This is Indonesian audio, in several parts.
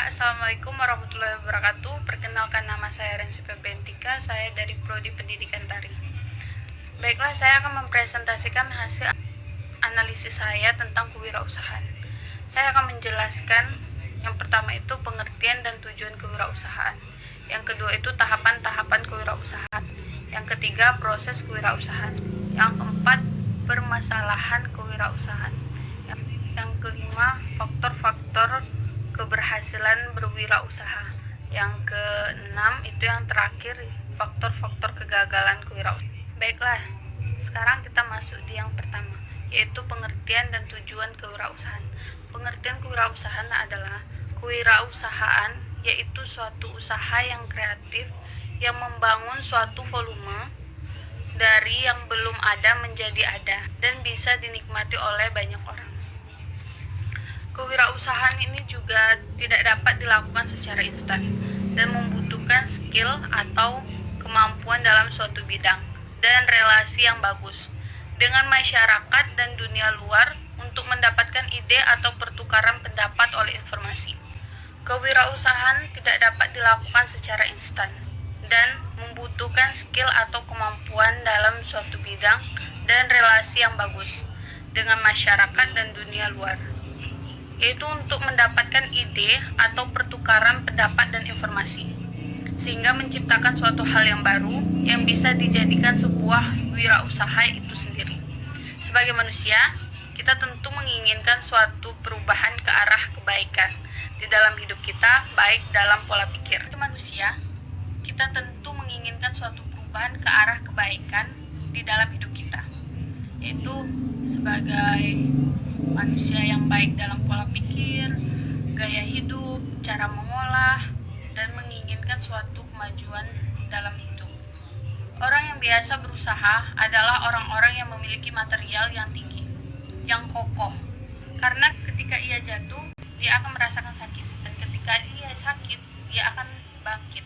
Assalamualaikum warahmatullahi wabarakatuh. Perkenalkan, nama saya Rensi Febentika, saya dari Prodi Pendidikan Tari. Baiklah, saya akan mempresentasikan hasil analisis saya tentang kewirausahaan. Saya akan menjelaskan yang pertama itu pengertian dan tujuan kewirausahaan. Yang kedua itu tahapan-tahapan kewirausahaan. Yang ketiga proses kewirausahaan. Yang keempat permasalahan kewirausahaan. Yang kelima faktor-faktor keberhasilan berwirausaha. Yang keenam itu yang terakhir faktor-faktor kegagalan kewirausahaan. Baiklah, sekarang kita masuk di yang pertama, yaitu pengertian dan tujuan kewirausahaan. Pengertian kewirausahaan adalah kewirausahaan yaitu suatu usaha yang kreatif yang membangun suatu volume dari yang belum ada menjadi ada dan bisa dinikmati oleh banyak orang. Kewirausahaan ini juga tidak dapat dilakukan secara instan dan membutuhkan skill atau kemampuan dalam suatu bidang dan relasi yang bagus dengan masyarakat dan dunia luar untuk mendapatkan ide atau pertukaran pendapat oleh informasi. Kewirausahaan tidak dapat dilakukan secara instan dan membutuhkan skill atau kemampuan dalam suatu bidang dan relasi yang bagus dengan masyarakat dan dunia luar, yaitu untuk mendapatkan ide atau pertukaran pendapat dan informasi, sehingga menciptakan suatu hal yang baru yang bisa dijadikan sebuah wirausaha itu sendiri. Sebagai manusia, kita tentu menginginkan suatu perubahan ke arah kebaikan di dalam hidup kita, baik dalam pola pikir. Sebagai manusia, kita tentu menginginkan suatu perubahan ke arah kebaikan di dalam hidup kita, yaitu sebagai manusia yang baik dalam pola pikir, gaya hidup, cara mengolah, dan menginginkan suatu kemajuan dalam hidup. Orang yang biasa berusaha adalah orang-orang yang memiliki material yang tinggi, yang kokoh. Karena ketika ia jatuh, dia akan merasakan sakit. Dan ketika ia sakit, dia akan bangkit.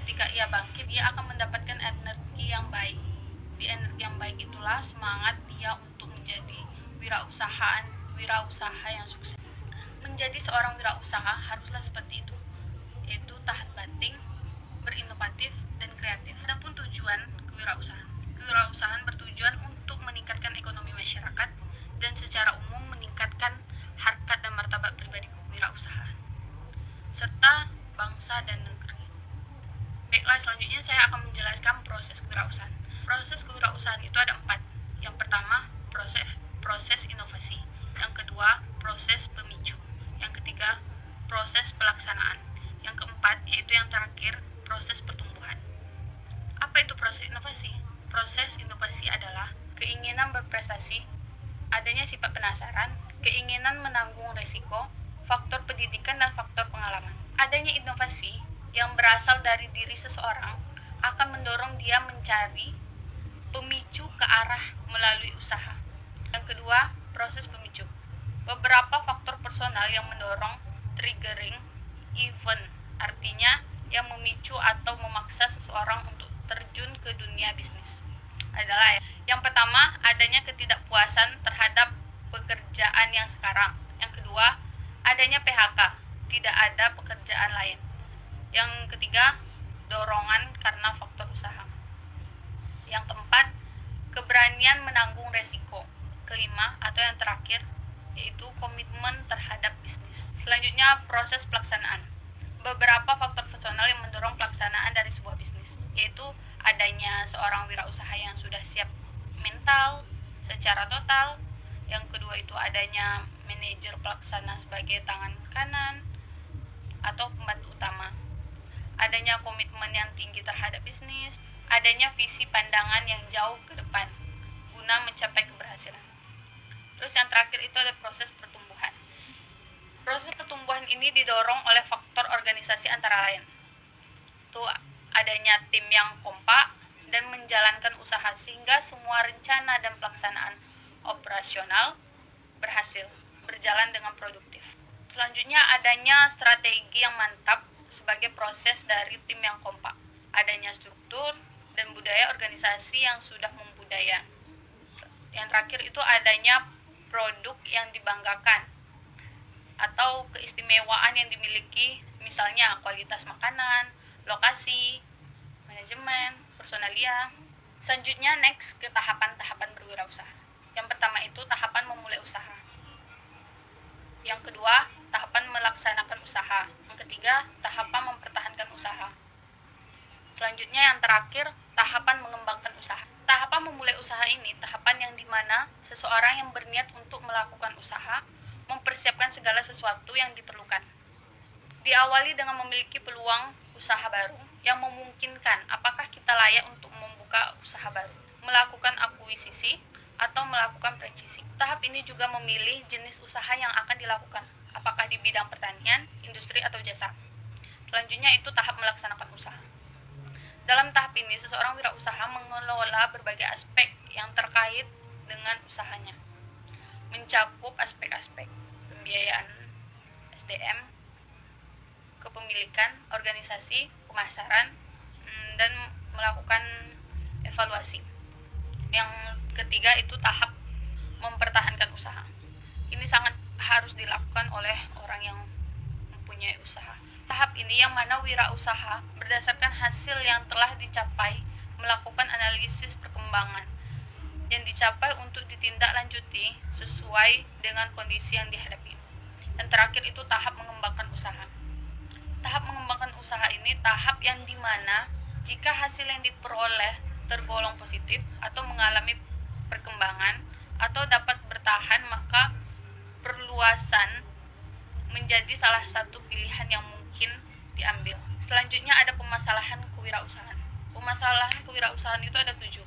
Ketika ia bangkit, dia akan mendapatkan energi yang baik. Di energi yang baik itulah semangat dia untuk menjadi wirausaha yang sukses. Menjadi seorang wirausaha haruslah seperti itu, yaitu tahan banting, berinovatif, dan kreatif. Adapun tujuan kewirausahaan. Kewirausahaan bertujuan untuk meningkatkan ekonomi masyarakat dan secara umum meningkatkan harkat dan martabat pribadi kewirausahaan serta bangsa dan negeri. Baiklah, selanjutnya saya akan menjelaskan proses kewirausahaan. Proses kewirausahaan itu ada 4. Yang pertama, proses inovasi. Yang kedua, proses pemicu. Yang ketiga, proses pelaksanaan. Yang keempat, yaitu yang terakhir, proses pertumbuhan. Apa itu proses inovasi? Proses inovasi adalah keinginan berprestasi, adanya sifat penasaran, keinginan menanggung resiko, faktor pendidikan, dan faktor pengalaman. Adanya inovasi yang berasal dari diri seseorang akan mendorong dia mencari pemicu ke arah melalui usaha. Yang kedua, proses pemicu. Beberapa faktor personal yang mendorong triggering event, artinya yang memicu atau memaksa seseorang untuk terjun ke dunia bisnis adalah yang pertama, adanya ketidakpuasan terhadap pekerjaan yang sekarang. Yang kedua, adanya PHK, tidak ada pekerjaan lain. Yang ketiga, dorongan karena faktor usaha. Yang keempat, keberanian menanggung resiko. Kelima, atau yang terakhir, yaitu komitmen terhadap bisnis. Selanjutnya, proses pelaksanaan. Beberapa faktor personal yang mendorong pelaksanaan dari sebuah bisnis, yaitu adanya seorang wirausaha yang sudah siap mental secara total. Yang kedua itu adanya manajer pelaksana sebagai tangan kanan atau pembantu utama. Adanya komitmen yang tinggi terhadap bisnis, adanya visi pandangan yang jauh ke depan guna mencapai keberhasilan. Terus yang terakhir itu ada proses pertumbuhan. Proses pertumbuhan ini didorong oleh faktor organisasi antara lain. Itu adanya tim yang kompak dan menjalankan usaha sehingga semua rencana dan pelaksanaan operasional berjalan dengan produktif. Selanjutnya adanya strategi yang mantap sebagai proses dari tim yang kompak. Adanya struktur dan budaya organisasi yang sudah membudaya. Yang terakhir itu adanya produk yang dibanggakan. atau keistimewaan yang dimiliki, misalnya kualitas makanan, lokasi, manajemen, personalia. Selanjutnya next ke tahapan-tahapan berwirausaha. Yang pertama itu tahapan memulai usaha. Yang kedua, tahapan melaksanakan usaha. Yang ketiga, tahapan mempertahankan usaha. Selanjutnya yang terakhir, tahapan mengembangkan usaha. Tahapan memulai usaha ini tahapan yang dimana seseorang yang berniat untuk melakukan usaha mempersiapkan segala sesuatu yang diperlukan. Diawali dengan memiliki peluang usaha baru yang memungkinkan apakah kita layak untuk membuka usaha baru, melakukan akuisisi, atau melakukan presisi. Tahap ini juga memilih jenis usaha yang akan dilakukan, apakah di bidang pertanian, industri, atau jasa. Selanjutnya itu tahap melaksanakan usaha. Dalam tahap ini, seseorang wirausaha mengelola berbagai aspek yang terkait dengan usahanya, mencakup aspek-aspek pembiayaan SDM, kepemilikan, organisasi, pemasaran, dan melakukan evaluasi. Yang ketiga itu tahap mempertahankan usaha. Ini sangat harus dilakukan oleh orang yang mempunyai usaha. Tahap ini yang mana wirausaha berdasarkan hasil yang telah dicapai melakukan analisis perkembangan yang dicapai untuk ditindaklanjuti sesuai dengan kondisi yang dihadapi. Dan terakhir itu tahap mengembangkan usaha. Tahap mengembangkan usaha ini tahap yang dimana jika hasil yang diperoleh tergolong positif atau mengalami perkembangan atau dapat bertahan, maka perluasan menjadi salah satu pilihan yang mungkin diambil. Selanjutnya ada pemasalahan kewirausahaan. Pemasalahan kewirausahaan itu ada 7.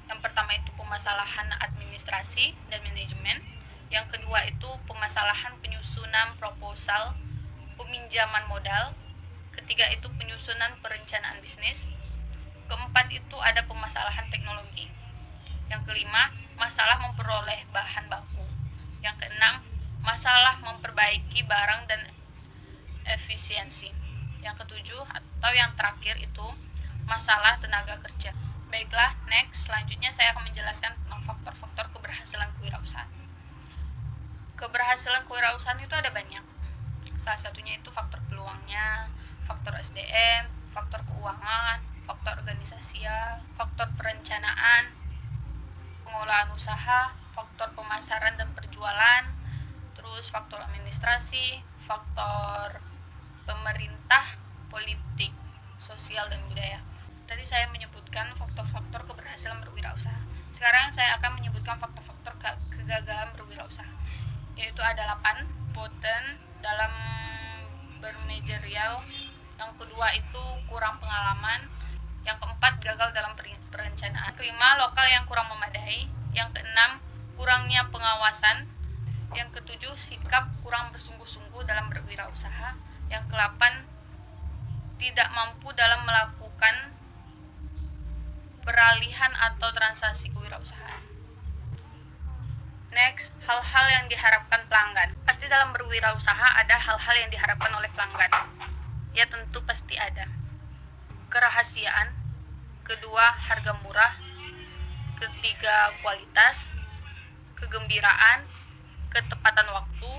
Yang pertama itu pemasalahan administrasi dan manajemen. Yang kedua itu pemasalahan penyusunan proposal peminjaman modal. Ketiga itu penyusunan perencanaan bisnis. Keempat itu ada pemasalahan teknologi. Yang kelima, masalah memperoleh bahan baku. Yang keenam, masalah memperbaiki barang dan efisiensi. Yang ketujuh atau yang terakhir itu masalah tenaga kerja. Baiklah, next selanjutnya saya akan menjelaskan tentang faktor-faktor keberhasilan kewirausahaan. Keberhasilan kewirausahaan itu ada banyak. Salah satunya itu faktor peluangnya, faktor SDM, faktor keuangan, faktor organisasial, faktor perencanaan, pengolahan usaha, faktor pemasaran dan perjualan, terus faktor administrasi, faktor pemerintah, politik, sosial, dan budaya. Tadi saya menyebutkan faktor-faktor keberhasilan berwirausaha. Sekarang saya akan menyebutkan faktor-faktor kegagalan berwirausaha, yaitu ada 8. Poten dalam bermanajerial. Yang kedua itu kurang pengalaman. Yang keempat, gagal dalam perencanaan. Kelima, lokal yang kurang memadai. Yang keenam, kurangnya pengawasan. Yang ketujuh, sikap kurang bersungguh-sungguh dalam berwirausaha. Yang ke-8, tidak mampu dalam melakukan peralihan atau transaksi kewirausahaan. Next, hal-hal yang diharapkan pelanggan. Pasti dalam berwirausaha ada hal-hal yang diharapkan oleh pelanggan. Ya tentu pasti ada. Kerahasiaan, kedua harga murah, ketiga kualitas, kegembiraan, ketepatan waktu,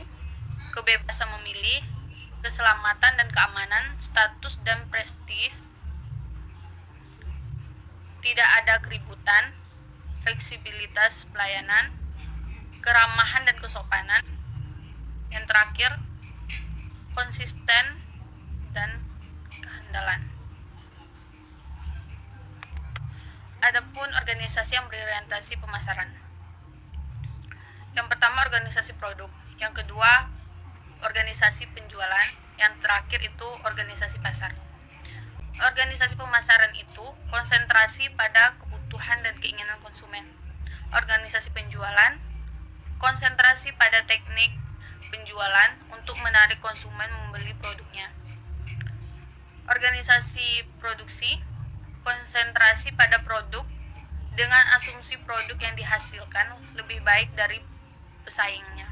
kebebasan memilih, keselamatan dan keamanan, status dan prestis, tidak ada keributan, fleksibilitas pelayanan, keramahan dan kesopanan. Yang terakhir, konsisten dan kehandalan. Adapun organisasi yang berorientasi pemasaran. Yang pertama organisasi produk, yang kedua organisasi penjualan, yang terakhir itu organisasi pasar. Organisasi pemasaran itu konsentrasi pada kebutuhan dan keinginan konsumen. Organisasi penjualan konsentrasi pada teknik penjualan untuk menarik konsumen membeli produknya. Organisasi produksi konsentrasi pada produk dengan asumsi produk yang dihasilkan lebih baik dari pesaingnya.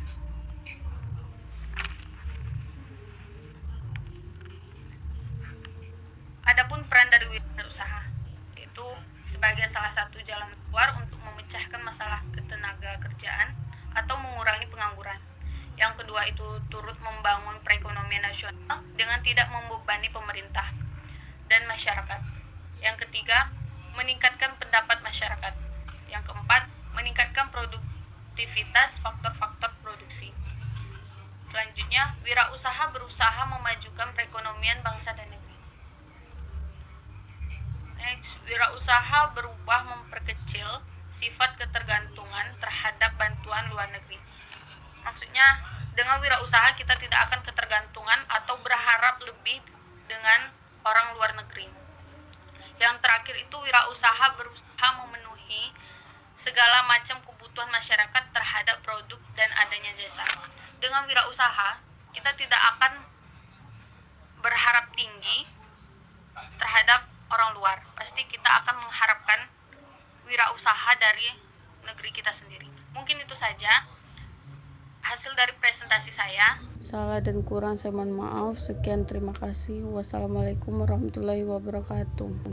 Adapun peran dari wirausaha, yaitu sebagai salah satu jalan keluar untuk memecahkan masalah ketenaga kerjaan atau mengurangi pengangguran. Yang kedua itu turut membangun perekonomian nasional dengan tidak membebani pemerintah dan masyarakat. Yang ketiga, meningkatkan pendapat masyarakat. Yang keempat, meningkatkan produktivitas faktor-faktor produksi. Selanjutnya, wirausaha berusaha memajukan perekonomian bangsa dan negeri. Next, wirausaha berubah memperkecil sifat ketergantungan terhadap bantuan luar negeri. Maksudnya, dengan wirausaha kita tidak akan ketergantungan atau berharap lebih dengan orang luar negeri. Yang terakhir itu wirausaha berusaha memenuhi segala macam kebutuhan masyarakat terhadap produk dan adanya jasa. Dengan wirausaha, kita tidak akan berharap tinggi terhadap orang luar. Pasti kita akan mengharapkan wirausaha dari negeri kita sendiri. Mungkin itu saja hasil dari presentasi saya. Salah dan kurang saya mohon maaf. Sekian, terima kasih. Wassalamualaikum warahmatullahi wabarakatuh.